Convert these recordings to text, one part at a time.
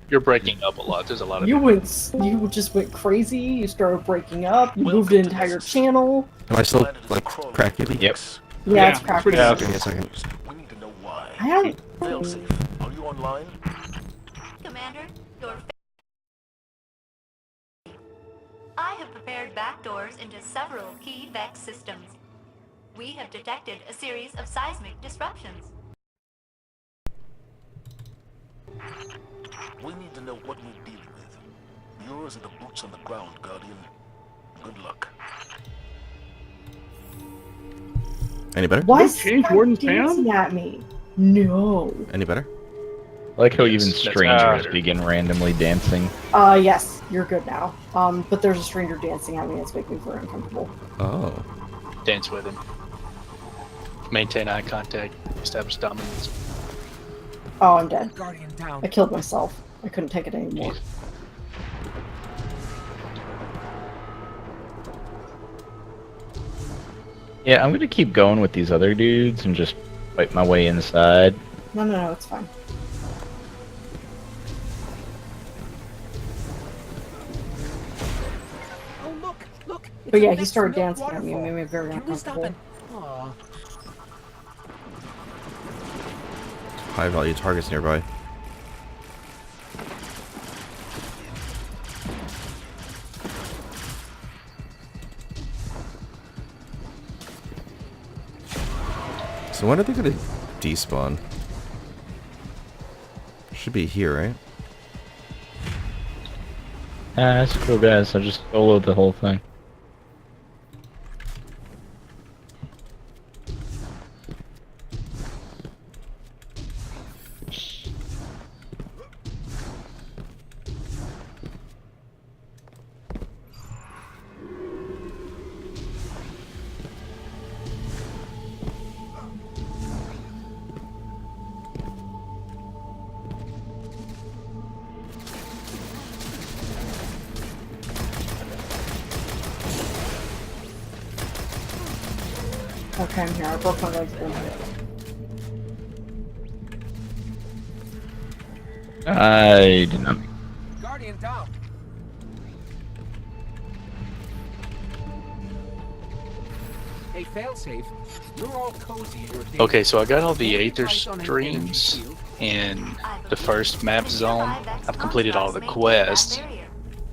You're breaking up a lot. There's a lot of... You just went crazy. You started breaking up. You moved an entire channel. Am I still, like, crackety? Yep. Yeah, it's cracked. Give me a second. We need to know why. I don't... Failsafe, are you online? Commander, I have prepared backdoors into several key VEX systems. We have detected a series of seismic disruptions. We need to know what we're dealing with. Yours are the boots on the ground, Guardian. Good luck. Any better? Why Don't is change that Warden's dancing at me? No. Any better? I like how Yes, even that's strangers better. begin randomly dancing. Yes, you're good now. But there's a stranger dancing at me that's making me very uncomfortable. Oh. Dance with him. Maintain eye contact. Establish dominance. Oh, I'm dead. Guardian down. I killed myself. I couldn't take it anymore. Yeah, I'm gonna keep going with these other dudes and just fight my way inside. No, it's fine. Oh look! But yeah, he started dancing at me and made me very Can we stop uncomfortable. it? Aw. High value targets nearby. So when are they gonna despawn? Should be here, right? Ah, that's cool, guys. I just soloed the whole thing. Okay, I'm here. I broke my legs again. I did not. Guardian down. Hey, failsafe. You're all cozy in your Okay, so I got all the Aether streams in the first map zone. I've completed all the quests.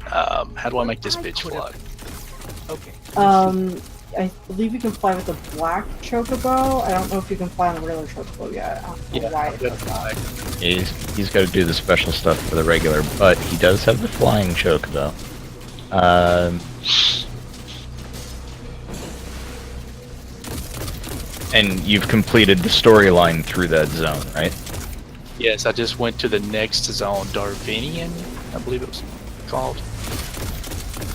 How do I make this bitch fly? Okay. I believe you can fly with the black chocobo. I don't know if you can fly on the regular chocobo yet. I don't know why it does that. He's got to do the special stuff for the regular, but he does have the flying chocobo. And you've completed the storyline through that zone, right? Yes, I just went to the next zone, Darvinian, I believe it was called.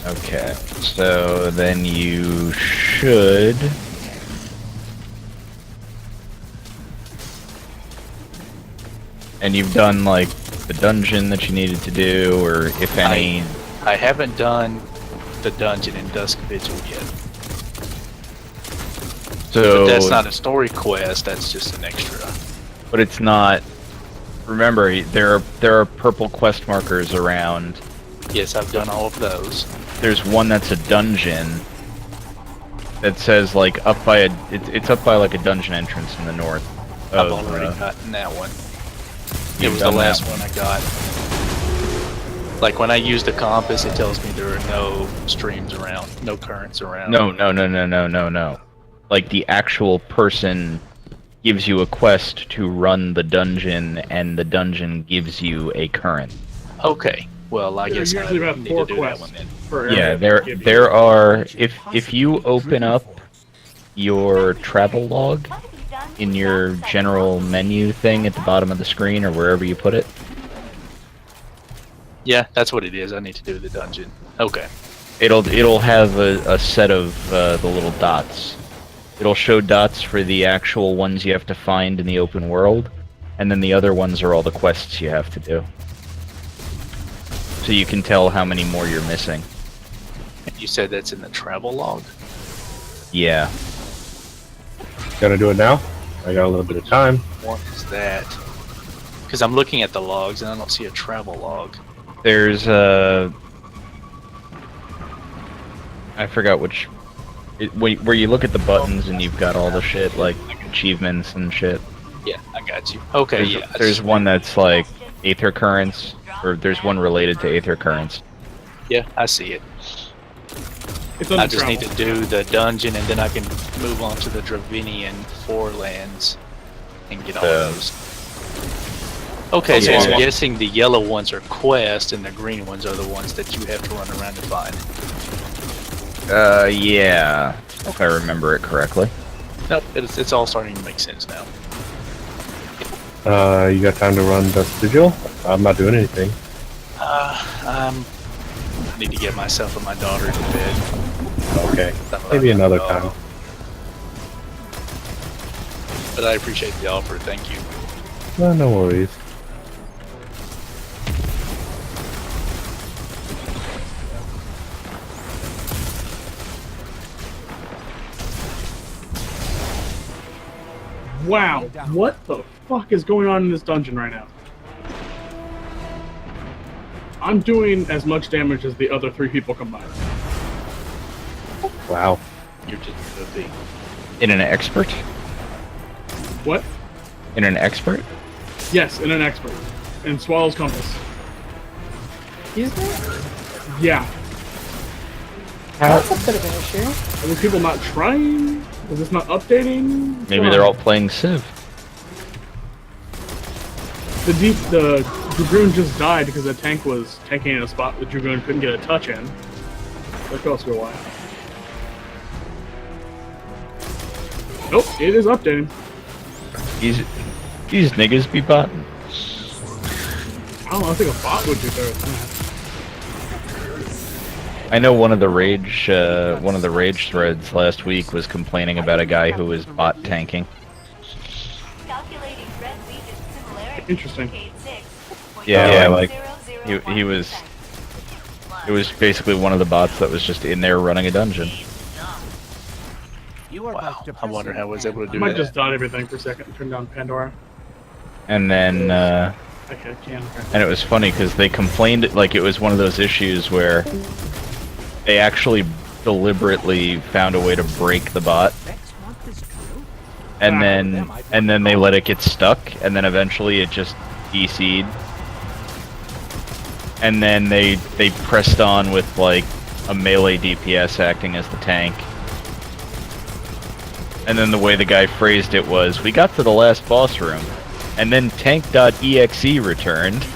Okay, so then you should... And you've done, like, the dungeon that you needed to do, or if any... I haven't done the dungeon in Dusk Vigil yet. So... But that's not a story quest, that's just an extra. But it's not... Remember, there are purple quest markers around. Yes, I've done all of those. There's one that's a dungeon that says like up by it's up by like a dungeon entrance in the north. I've already gotten that one. It was the last one I got. Like when I use the compass, it tells me there are no streams around, no currents around. No. Like the actual person gives you a quest to run the dungeon, and the dungeon gives you a current. Okay. Well, I guess I usually about need 4 to do that quests. one then. Per Yeah, area. there are if you open up your travel log in your general menu thing at the bottom of the screen or wherever you put it. Yeah, that's what it is. I need to do the dungeon. Okay. It'll have a set of the little dots. It'll show dots for the actual ones you have to find in the open world, and then the other ones are all the quests you have to do. So you can tell how many more you're missing. And you said that's in the travel log? Yeah. Gotta do it now? I got a little bit of time. What is that? Because I'm looking at the logs and I don't see a travel log. There's I forgot which. Where you look at the buttons and you've got all the shit like achievements and shit. Yeah, I got you. Okay, yeah. There's one that's like Aether Currents, or there's one related to Aether Currents. Yeah, I see it. It's under I just travel. need to do the dungeon and then I can move on to the Dravinian Forelands and get all those. Okay, so Yeah. I'm guessing the yellow ones are quests and the green ones are the ones that you have to run around and find. Yeah, if I remember it correctly. Nope, it's all starting to make sense now. You got time to run the sigil? I'm not doing anything. I need to get myself and my daughter to bed. Okay. Maybe another time. But I appreciate the offer, thank you. No worries. Wow, what the fuck is going on in this dungeon right now? I'm doing as much damage as the other 3 people combined. Wow. You're just a big. In an expert? What? In an expert? Yes, in an expert. In Swallow's Compass. Excuse me? Yeah. That's a bit of an issue. Are these people not trying? Is this not updating? What's Maybe going they're on? all playing Civ. The Dragoon just died because the tank was tanking in a spot the Dragoon couldn't get a touch in. That could also be why. Nope, it is updating. These niggas be botting. I don't know, I think a bot would do better than that. I know one of the rage threads last week was complaining about a guy who was bot tanking. Calculating Red Legion's similarity Interesting. to Cade 6. Yeah, like, he was. It was basically one of the bots that was just in there running a dungeon. You are Wow, both I wonder how I was able to I do might that. just dot everything for a second and turn down Pandora. And then, Okay, I can. and it was funny because they complained like it was one of those issues where they actually deliberately found a way to break the bot, next month is true. and then they let it get stuck, and then eventually it just DC'd. And then they pressed on with like a melee DPS acting as the tank. And then the way the guy phrased it was, we got to the last boss room, and then tank.exe returned.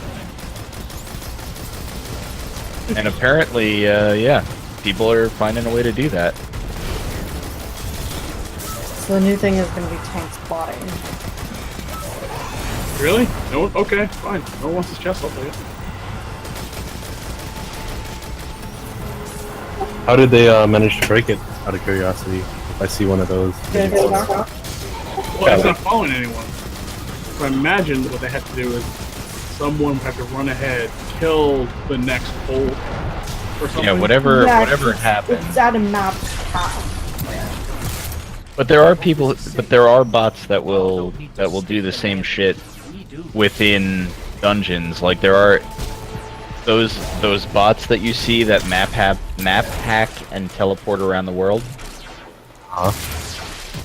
And apparently, yeah, people are finding a way to do that. So the new thing is going to be tank spotting. Really? No one? Okay, fine. No one wants his chest, I'll take it. How did they manage to break it? Out of curiosity, if I see one of those. Gonna go back up? Well, it's not following anyone. So I imagine what they have to do is someone would have to run ahead, kill the next pole, or something. Yeah, whatever Yeah, happens. It's at a map path. But there are people, but there are bots that will do the same shit within dungeons. Like there are those bots that you see that map hack and teleport around the world. Huh?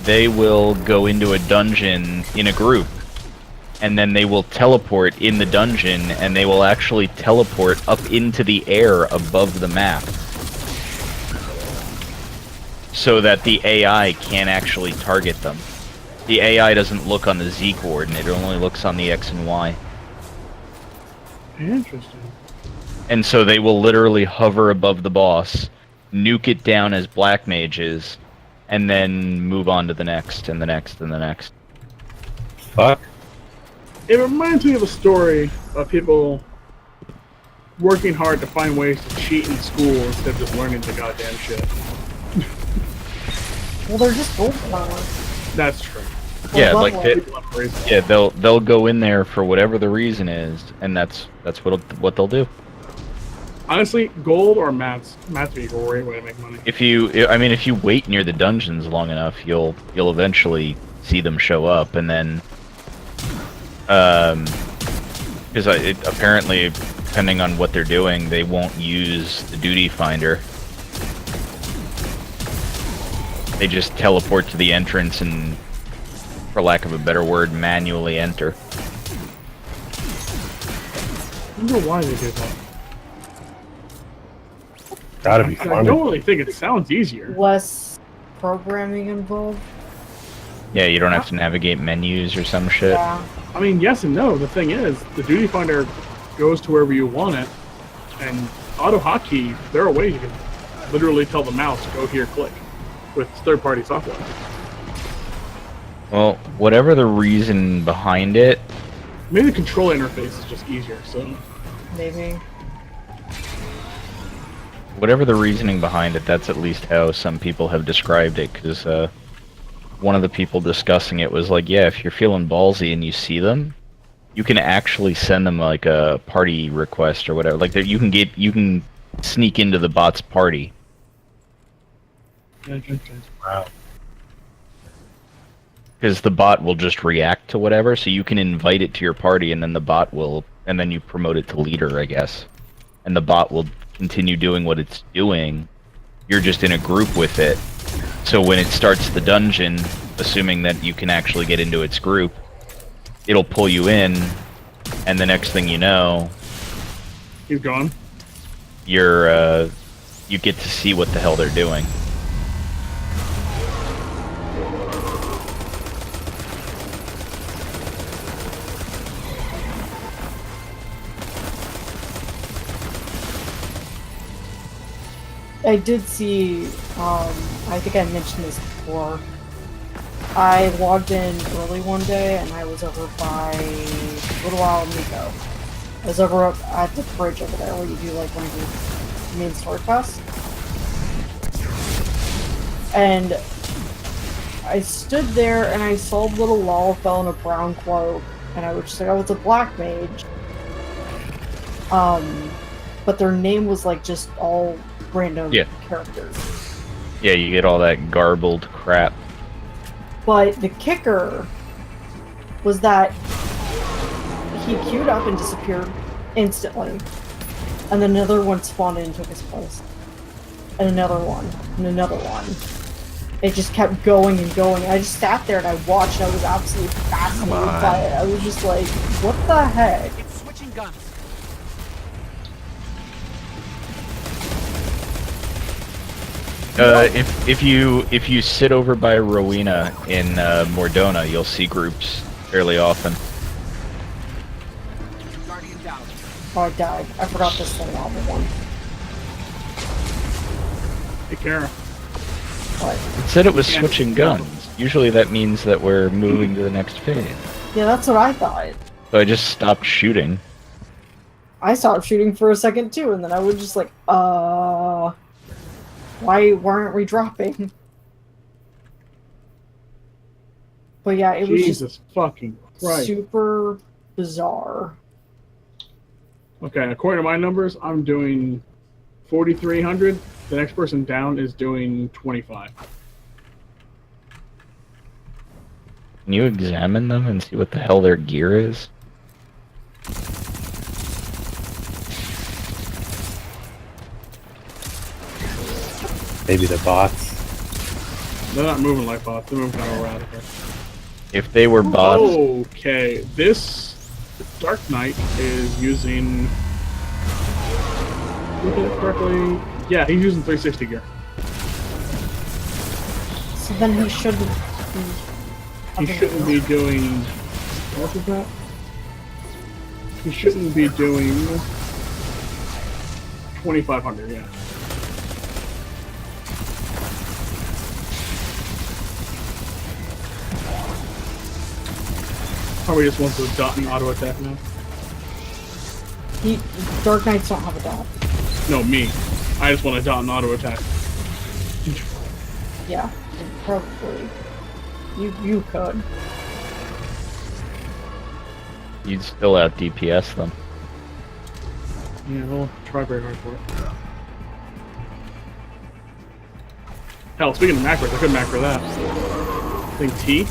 They will go into a dungeon in a group, and then they will teleport in the dungeon, and they will actually teleport up into the air above the map, so that the AI can't actually target them. The AI doesn't look on the Z coordinate, it only looks on the X and Y. Interesting. And so they will literally hover above the boss, nuke it down as black mages, and then move on to the next, and the next, and the next. Fuck. It reminds me of a story of people working hard to find ways to cheat in school instead of just learning the goddamn shit. Well, they're just gold flowers. That's true. Yeah, Well, like level. People have reasons. yeah, they'll go in there for whatever the reason is, and that's what they'll do. Honestly, gold or mats would be a great way to make money. If you wait near the dungeons long enough, you'll eventually see them show up, and then Because apparently, depending on what they're doing, they won't use the duty finder. They just teleport to the entrance and, for lack of a better word, manually enter. I wonder why they did that. Gotta be I fun. don't really think it sounds easier. Less programming involved. Yeah, you don't have to navigate menus or some shit. Yeah. I mean, yes and no. The thing is, the duty finder goes to wherever you want it, and auto hotkey, there are ways you can literally tell the mouse, go here, click, with third-party software. Well, whatever the reason behind it, Maybe the control interface is just easier, so... Maybe. whatever the reasoning behind it, that's at least how some people have described it, because one of the people discussing it was like, yeah, if you're feeling ballsy and you see them, you can actually send them like a party request or whatever. Like you can sneak into the bot's party. Wow. Because the bot will just react to whatever, so you can invite it to your party, and then the bot will, and then you promote it to leader, I guess. And the bot will continue doing what it's doing. You're just in a group with it. So when it starts the dungeon, assuming that you can actually get into its group, it'll pull you in, and the next thing you know, He's gone. you're, you get to see what the hell they're doing. I did see, I think I mentioned this before. I logged in early one day and I was over by Little Wild Nico. I was over up at the bridge over there where you do like one of your main story quests. And I stood there and I saw little Lalafell in a brown cloak and I was just like, oh, it's a black mage. But their name was like just all random characters. Yeah, you get all that garbled crap. But the kicker was that he queued up and disappeared instantly. And then another one spawned in and took his place. And another one. And another one. It just kept going and going. I just sat there and I watched and I was absolutely fascinated by it. I was just like, what the heck? It's switching guns. If you sit over by Rowena in Mordona, you'll see groups fairly often. Guardian down. Oh, I died. I forgot this thing on the one. Take care. What? It said it was switching guns. Usually that means that we're moving to the next phase. Yeah, that's what I thought. So I just stopped shooting. I stopped shooting for a second too, and then I was just like, why weren't we dropping? But yeah, it was Jesus fucking just Christ. super bizarre. Okay, according to my numbers, I'm doing 4,300. The next person down is doing 25. Can you examine them and see what the hell their gear is? Maybe the bots. They're not moving like bots. They're moving kind of erratic. If they were bots, Okay, this Dark Knight is using. Look at it correctly. Yeah, he's using 360 gear. So then he shouldn't be. He shouldn't be doing. What is that? He shouldn't be doing 2,500. Yeah. Probably just wants to dot and auto attack now. Dark Knights don't have a dot. No, me. I just want to dot and auto attack. Yeah, probably. You could. you'd still out DPS them. Yeah, we'll try very hard for it. Hell, speaking of macros, I could macro that. I think T?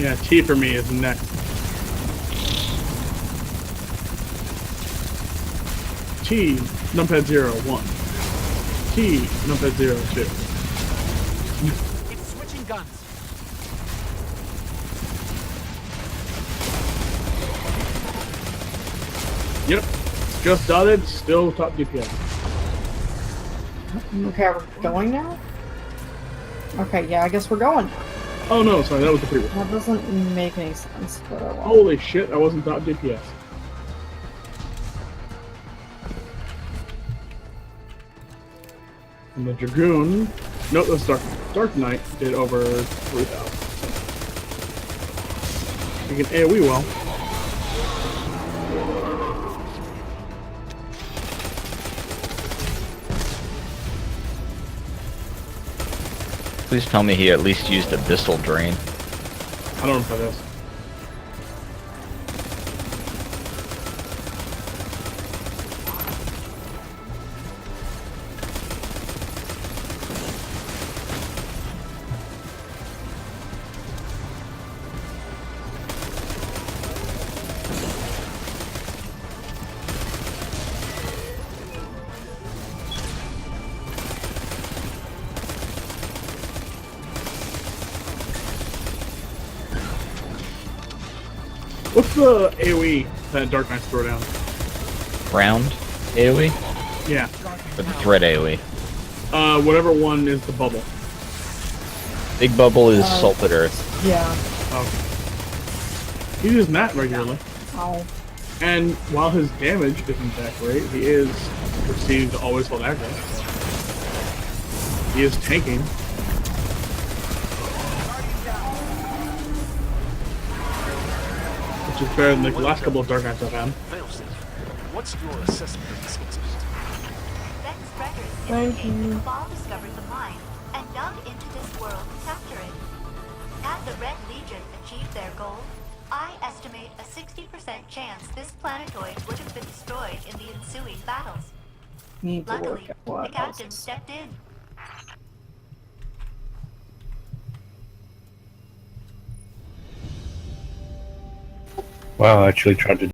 Yeah, T for me is next. T, numpad 0, 1. T, numpad 0, 2. It's switching guns. Yep. Just dotted, still top DPS. Okay, we're going now? Okay, yeah, I guess we're going now. Oh no, sorry, that was the previous. That doesn't make any sense, but oh well. Holy shit, I wasn't top DPS. And the Dragoon, no, that's Dark Knight did over 3,000. You can AoE well. Please tell me he at least used Abyssal Drain. I don't know if that is. What's the AoE that Dark Knights throw down? Round AoE? Yeah. Or the threat AoE? Whatever one is the bubble. Big Bubble is Salted Earth. Yeah. Oh. He uses that regularly. Ow. And while his damage isn't that great, he is perceived to always hold aggro. He is tanking. Which is better than the last couple of Dark Knights I've had. Failsafe, what's your assessment of this incident? Vex Trekkers Thank indicate you. the Cabal discovered the mine and dug into this world to capture it. Had the Red Legion achieved their goal, I estimate a 60% chance this planetoid would have been destroyed in the ensuing battles. Need to Luckily, work out the what captain else. stepped in. Wow, I actually tried to